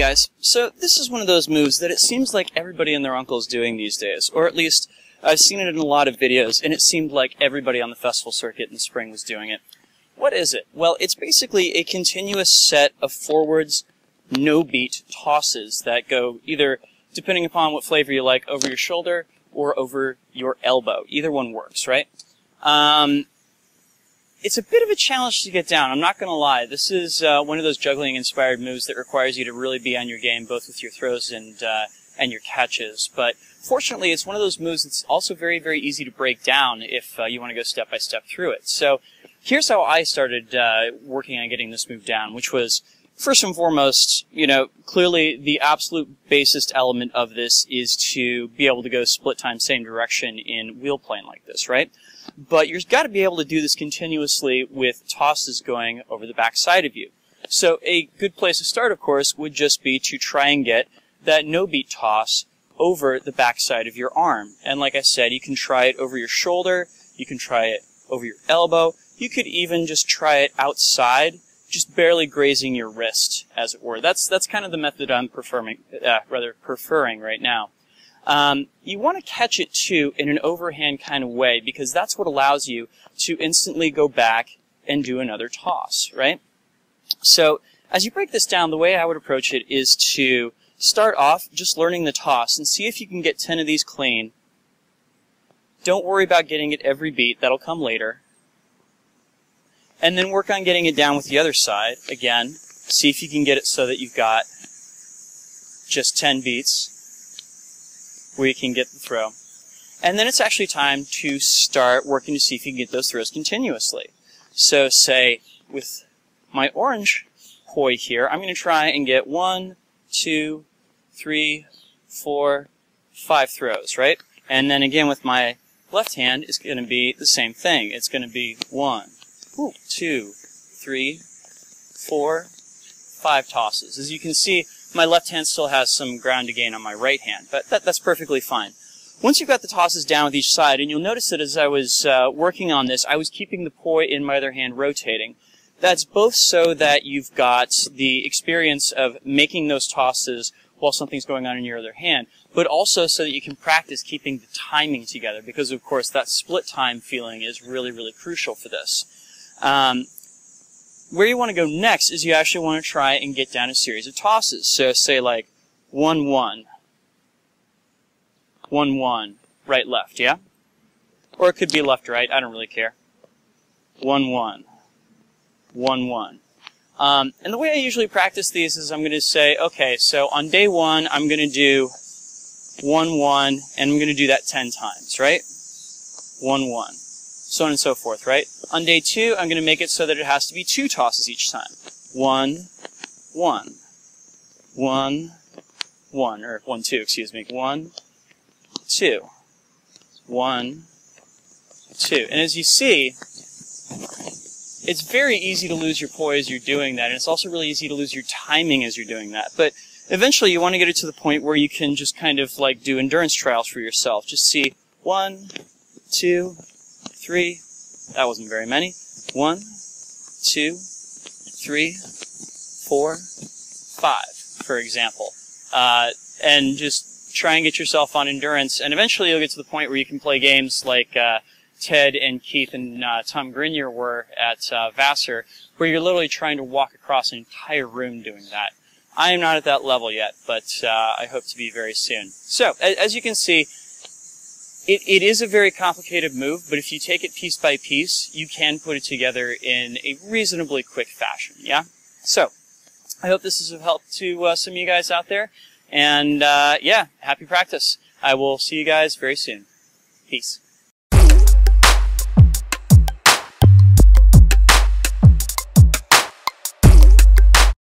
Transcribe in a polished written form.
guys, so this is one of those moves that it seems like everybody and their uncle is doing these days, or at least I've seen it in a lot of videos, and it seemed like everybody on the festival circuit in the spring was doing it. What is it? Well, it's basically a continuous set of forwards, no-beat tosses that go either, depending upon what flavor you like, over your shoulder or over your elbow. Either one works, right? It's a bit of a challenge to get down, I'm not going to lie. This is one of those juggling-inspired moves that requires you to really be on your game, both with your throws and your catches. But fortunately, it's one of those moves that's also very, very easy to break down if you want to go step-by-step through it. So here's how I started working on getting this move down, which was, first and foremost, clearly the absolute basest element of this is to be able to go split time, same direction in wheel playing like this, right? But you've got to be able to do this continuously with tosses going over the back side of you. So a good place to start, of course, would just be to try and get that no-beat toss over the back side of your arm. And like I said, you can try it over your shoulder, you can try it over your elbow, you could even just try it outside, just barely grazing your wrist, as it were. That's kind of the method I'm preferring right now. You want to catch it, too, in an overhand kind of way, because that's what allows you to instantly go back and do another toss, right? So, as you break this down, the way I would approach it is to start off just learning the toss and see if you can get 10 of these clean. Don't worry about getting it every beat. That'll come later. And then work on getting it down with the other side. Again, see if you can get it so that you've got just 10 beats where you can get the throw. And then it's actually time to start working to see if you can get those throws continuously. So say with my orange poi here, I'm going to try and get 1, 2, 3, 4, 5 throws, right? And then again with my left hand, it's going to be the same thing. It's going to be 1, 2, 3, 4, 5 tosses. As you can see, my left hand still has some ground to gain on my right hand, but that's perfectly fine. Once you've got the tosses down with each side, and you'll notice that as I was working on this, I was keeping the poi in my other hand rotating. That's both so that you've got the experience of making those tosses while something's going on in your other hand, but also so that you can practice keeping the timing together, because of course that split time feeling is really, really crucial for this. Where you want to go next is you actually want to try and get down a series of tosses. So say like 1, 1, 1, 1, right, left, yeah? Or it could be left, right, I don't really care. 1, 1, 1, 1. And the way I usually practice these is I'm going to say, okay, so on day 1, I'm going to do 1, 1, and I'm going to do that 10 times, right? 1, 1. So on and so forth, right? On day 2, I'm going to make it so that it has to be 2 tosses each time. 1, 1, 1, 1, or 1, 2, excuse me. 1, 2, 1, 2. And as you see, it's very easy to lose your poise as you're doing that, and it's also really easy to lose your timing as you're doing that. But eventually you want to get it to the point where you can just kind of like do endurance trials for yourself. Just see 1, 2, 3, that wasn't very many. 1, 2, 3, 4, 5, for example. And just try and get yourself on endurance, and eventually you'll get to the point where you can play games like Ted and Keith and Tom Grenier were at Vassar, where you're literally trying to walk across an entire room doing that. I am not at that level yet, but I hope to be very soon. So, as you can see, it is a very complicated move, but if you take it piece by piece, you can put it together in a reasonably quick fashion, yeah? So, I hope this is of help to some of you guys out there, and yeah, happy practice. I will see you guys very soon. Peace.